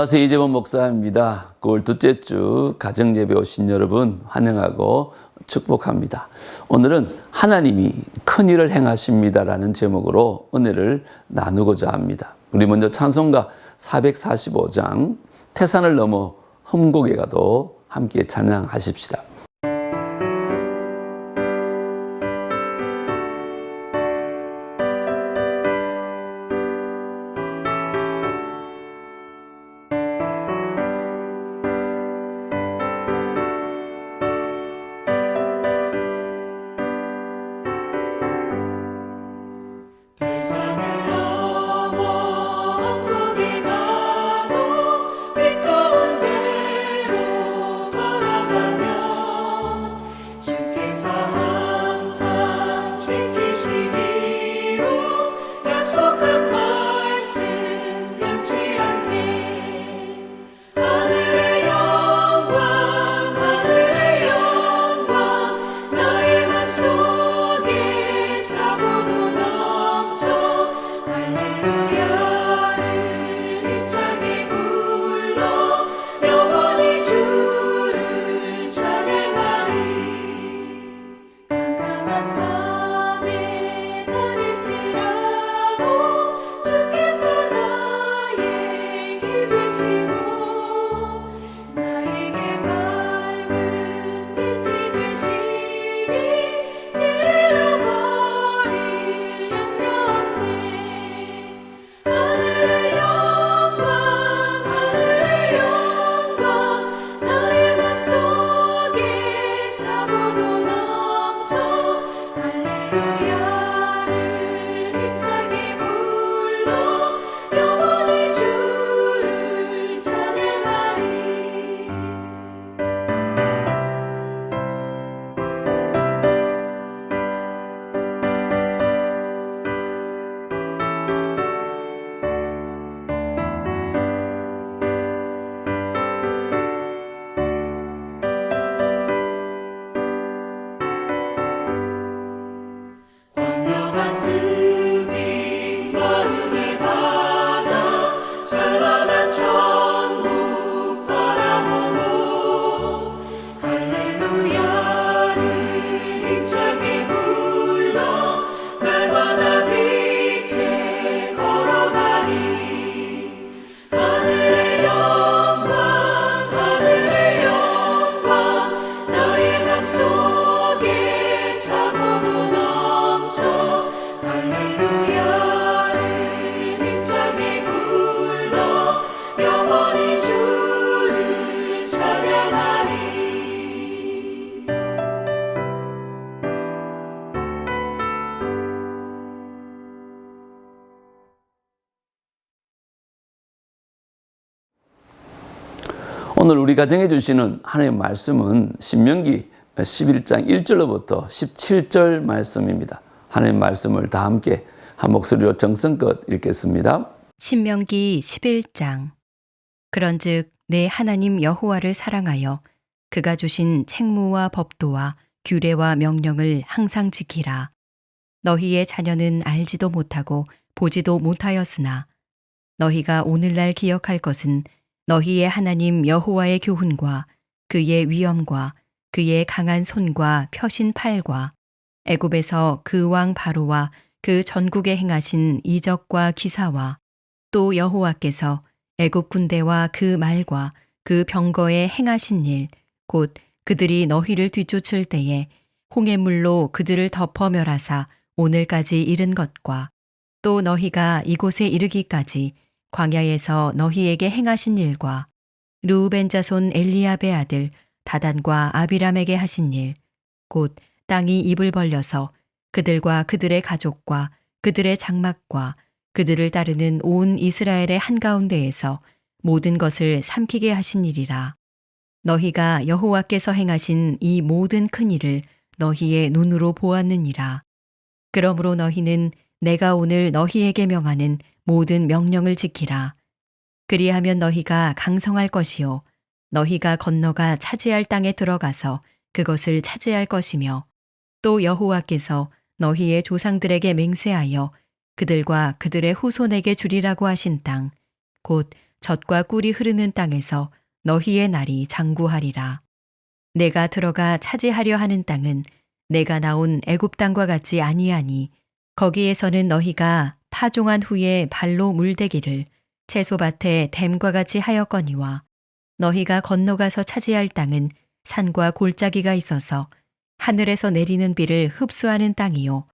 안녕하세요. 이재범 목사입니다. 9월 둘째 주 가정예배 오신 여러분 환영하고 축복합니다. 오늘은 하나님이 큰일을 행하십니다라는 제목으로 은혜를 나누고자 합니다. 우리 먼저 찬송가 445장 태산을 넘어 험곡에 가도 함께 찬양하십시다. 오늘 우리 가정에 주시는 하나님의 말씀은 신명기 11장 1절로부터 17절 말씀입니다. 하나님의 말씀을 다 함께 한 목소리로 정성껏 읽겠습니다. 신명기 11장. 그런즉 내 하나님 여호와를 사랑하여 그가 주신 책무와 법도와 규례와 명령을 항상 지키라. 너희의 자녀는 알지도 못하고 보지도 못하였으나 너희가 오늘날 기억할 것은 너희의 하나님 여호와의 교훈과 그의 위엄과 그의 강한 손과 펴신 팔과 애굽에서 그 왕 바로와 그 전국에 행하신 이적과 기사와 또 여호와께서 애굽 군대와 그 말과 그 병거에 행하신 일, 곧 그들이 너희를 뒤쫓을 때에 홍해물로 그들을 덮어 멸하사 오늘까지 이른 것과 또 너희가 이곳에 이르기까지 광야에서 너희에게 행하신 일과 르우벤 자손 엘리압의 아들 다단과 아비람에게 하신 일, 곧 땅이 입을 벌려서 그들과 그들의 가족과 그들의 장막과 그들을 따르는 온 이스라엘의 한가운데에서 모든 것을 삼키게 하신 일이라. 너희가 여호와께서 행하신 이 모든 큰 일을 너희의 눈으로 보았느니라. 그러므로 너희는 내가 오늘 너희에게 명하는 모든 명령을 지키라. 그리하면 너희가 강성할 것이요 너희가 건너가 차지할 땅에 들어가서 그것을 차지할 것이며 또 여호와께서 너희의 조상들에게 맹세하여 그들과 그들의 후손에게 주리라고 하신 땅, 곧 젖과 꿀이 흐르는 땅에서 너희의 날이 장구하리라. 내가 들어가 차지하려 하는 땅은 내가 나온 애굽 땅과 같지 아니하니 거기에서는 너희가 파종한 후에 발로 물대기를 채소밭에 댐과 같이 하였거니와 너희가 건너가서 차지할 땅은 산과 골짜기가 있어서 하늘에서 내리는 비를 흡수하는 땅이요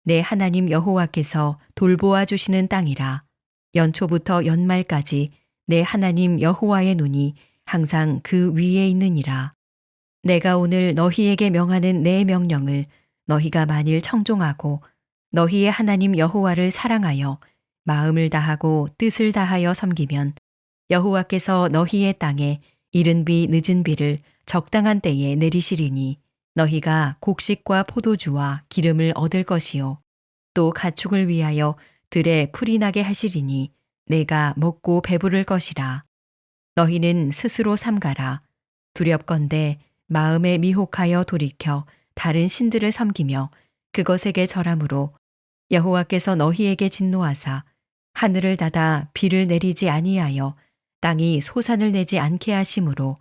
내 하나님 여호와께서 돌보아 주시는 땅이라. 연초부터 연말까지 내 하나님 여호와의 눈이 항상 그 위에 있느니라. 내가 오늘 너희에게 명하는 내 명령을 너희가 만일 청종하고 너희의 하나님 여호와를 사랑하여 마음을 다하고 뜻을 다하여 섬기면 여호와께서 너희의 땅에 이른 비 늦은 비를 적당한 때에 내리시리니 너희가 곡식과 포도주와 기름을 얻을 것이요 또 가축을 위하여 들에 풀이 나게 하시리니 내가 먹고 배부를 것이라. 너희는 스스로 삼가라. 두렵건대 마음에 미혹하여 돌이켜 다른 신들을 섬기며 그것에게 절함으로 여호와께서 너희에게 진노하사 하늘을 닫아 비를 내리지 아니하여 땅이 소산을 내지 않게 하심으로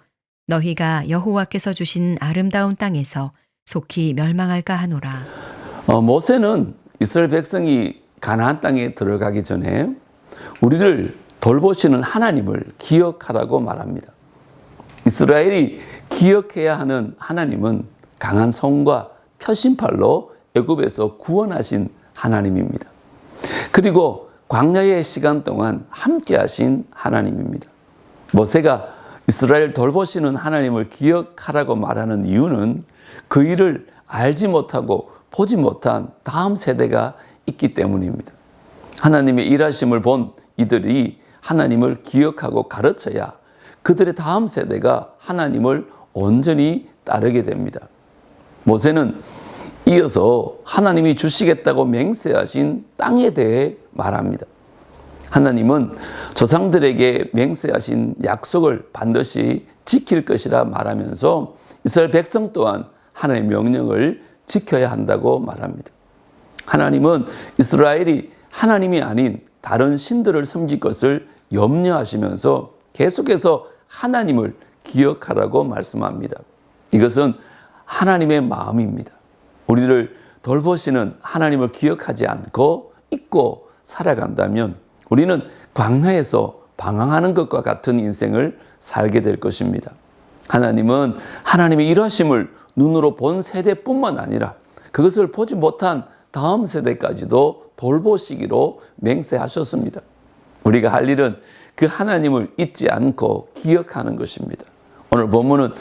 너희가 여호와께서 주신 아름다운 땅에서 속히 멸망할까 하노라. 모세는 이스라엘 백성이 가나안 땅에 들어가기 전에 우리를 돌보시는 하나님을 기억하라고 말합니다. 이스라엘이 기억해야 하는 하나님은 강한 손과 표심팔로 애굽에서 구원하신 하나님입니다. 그리고 광야의 시간 동안 함께 하신 하나님입니다. 모세가 이스라엘 돌보시는 하나님을 기억하라고 말하는 이유는 그 일을 알지 못하고 보지 못한 다음 세대가 있기 때문입니다. 하나님의 일하심을 본 이들이 하나님을 기억하고 가르쳐야 그들의 다음 세대가 하나님을 온전히 따르게 됩니다. 모세는 이어서 하나님이 주시겠다고 맹세하신 땅에 대해 말합니다. 하나님은 조상들에게 맹세하신 약속을 반드시 지킬 것이라 말하면서 이스라엘 백성 또한 하나님의 명령을 지켜야 한다고 말합니다. 하나님은 이스라엘이 하나님이 아닌 다른 신들을 섬길 것을 염려하시면서 계속해서 하나님을 기억하라고 말씀합니다. 이것은 하나님의 마음입니다. 우리를 돌보시는 하나님을 기억하지 않고 잊고 살아간다면 우리는 광야에서 방황하는 것과 같은 인생을 살게 될 것입니다. 하나님은 하나님의 일하심을 눈으로 본 세대뿐만 아니라 그것을 보지 못한 다음 세대까지도 돌보시기로 맹세하셨습니다. 우리가 할 일은 그 하나님을 잊지 않고 기억하는 것입니다. 오늘 본문은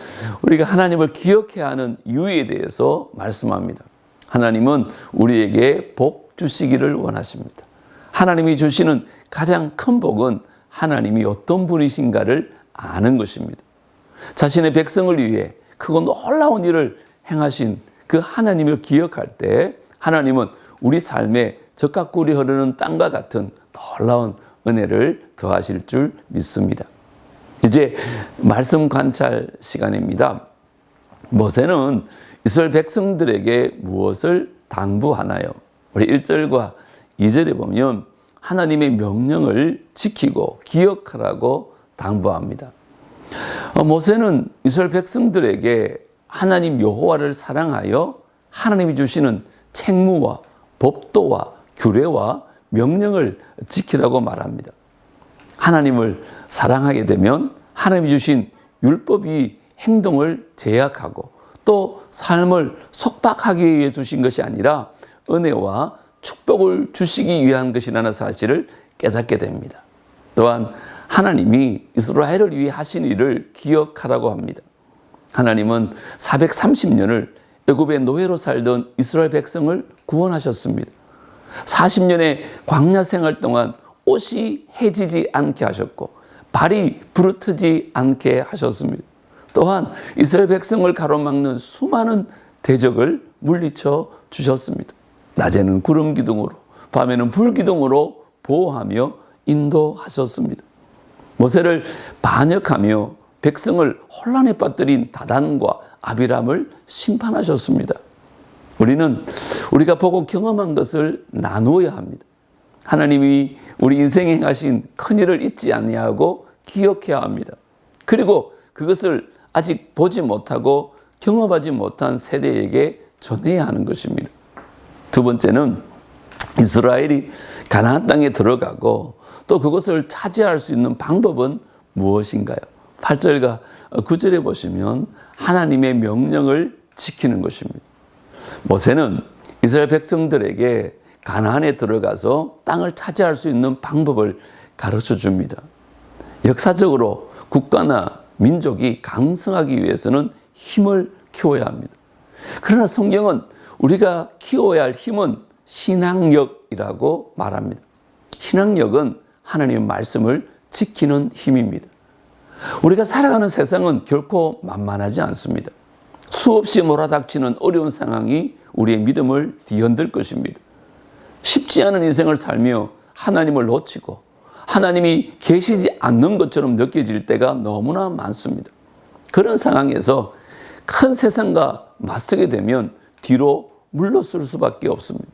우리가 하나님을 기억해야 하는 이유에 대해서 말씀합니다. 하나님은 우리에게 복 주시기를 원하십니다. 하나님이 주시는 가장 큰 복은 하나님이 어떤 분이신가를 아는 것입니다. 자신의 백성을 위해 크고 놀라운 일을 행하신 그 하나님을 기억할 때 하나님은 우리 삶에 젖과 꿀이 흐르는 땅과 같은 놀라운 은혜를 더하실 줄 믿습니다. 이제 말씀 관찰 시간입니다. 모세는 이스라엘 백성들에게 무엇을 당부하나요? 우리 1절과 2절에 보면 하나님의 명령을 지키고 기억하라고 당부합니다. 모세는 이스라엘 백성들에게 하나님 여호와를 사랑하여 하나님이 주시는 책무와 법도와 규례와 명령을 지키라고 말합니다. 하나님을 사랑하게 되면 하나님이 주신 율법이 행동을 제약하고 또 삶을 속박하기 위해 주신 것이 아니라 은혜와 축복을 주시기 위한 것이라는 사실을 깨닫게 됩니다. 또한 하나님이 이스라엘을 위해 하신 일을 기억하라고 합니다. 하나님은 430년을 애굽의 노예로 살던 이스라엘 백성을 구원하셨습니다. 40년의 광야 생활 동안 옷이 해지지 않게 하셨고 발이 부르트지 않게 하셨습니다. 또한 이스라엘 백성을 가로막는 수많은 대적을 물리쳐 주셨습니다. 낮에는 구름 기둥으로 밤에는 불 기둥으로 보호하며 인도하셨습니다. 모세를 반역하며 백성을 혼란에 빠뜨린 다단과 아비람을 심판하셨습니다. 우리는 우리가 보고 경험한 것을 나누어야 합니다. 하나님이 우리 인생에 행하신 큰일을 잊지 아니하고 기억해야 합니다. 그리고 그것을 아직 보지 못하고 경험하지 못한 세대에게 전해야 하는 것입니다. 두 번째는 이스라엘이 가나안 땅에 들어가고 또 그것을 차지할 수 있는 방법은 무엇인가요? 8절과 9절에 보시면 하나님의 명령을 지키는 것입니다. 모세는 이스라엘 백성들에게 가나안에 들어가서 땅을 차지할 수 있는 방법을 가르쳐 줍니다. 역사적으로 국가나 민족이 강성하기 위해서는 힘을 키워야 합니다. 그러나 성경은 우리가 키워야 할 힘은 신앙력이라고 말합니다. 신앙력은 하나님의 말씀을 지키는 힘입니다. 우리가 살아가는 세상은 결코 만만하지 않습니다. 수없이 몰아닥치는 어려운 상황이 우리의 믿음을 뒤흔들 것입니다. 쉽지 않은 인생을 살며 하나님을 놓치고 하나님이 계시지 않는 것처럼 느껴질 때가 너무나 많습니다. 그런 상황에서 큰 세상과 맞서게 되면 뒤로 물러설 수밖에 없습니다.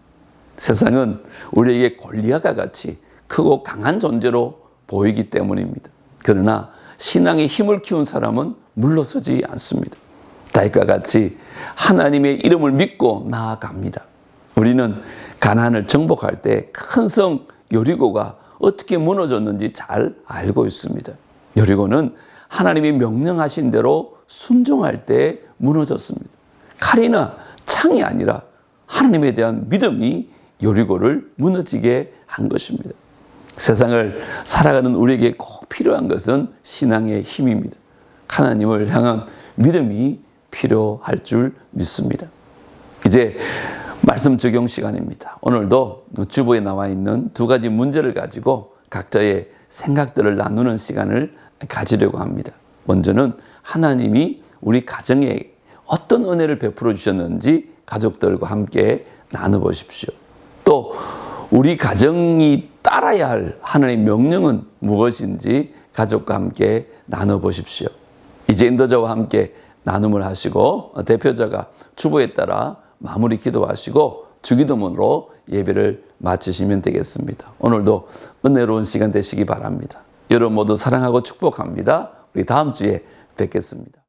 세상은 우리에게 골리앗과 같이 크고 강한 존재로 보이기 때문입니다. 그러나 신앙의 힘을 키운 사람은 물러서지 않습니다. 다윗과 같이 하나님의 이름을 믿고 나아갑니다. 우리는 가나안을 정복할 때 큰 성 여리고가 어떻게 무너졌는지 잘 알고 있습니다. 여리고는 하나님이 명령하신 대로 순종할 때 무너졌습니다. 칼이나 창이 아니라 하나님에 대한 믿음이 여리고를 무너지게 한 것입니다. 세상을 살아가는 우리에게 꼭 필요한 것은 신앙의 힘입니다. 하나님을 향한 믿음이 필요할 줄 믿습니다. 이제 말씀 적용 시간입니다. 오늘도 주보에 나와 있는 두 가지 문제를 가지고 각자의 생각들을 나누는 시간을 가지려고 합니다. 먼저는 하나님이 우리 가정에 어떤 은혜를 베풀어 주셨는지 가족들과 함께 나눠보십시오. 또 우리 가정이 따라야 할 하나님의 명령은 무엇인지 가족과 함께 나눠보십시오. 이제 인도자와 함께 나눔을 하시고 대표자가 주보에 따라 마무리 기도하시고 주기도문으로 예배를 마치시면 되겠습니다. 오늘도 은혜로운 시간 되시기 바랍니다. 여러분 모두 사랑하고 축복합니다. 우리 다음 주에 뵙겠습니다.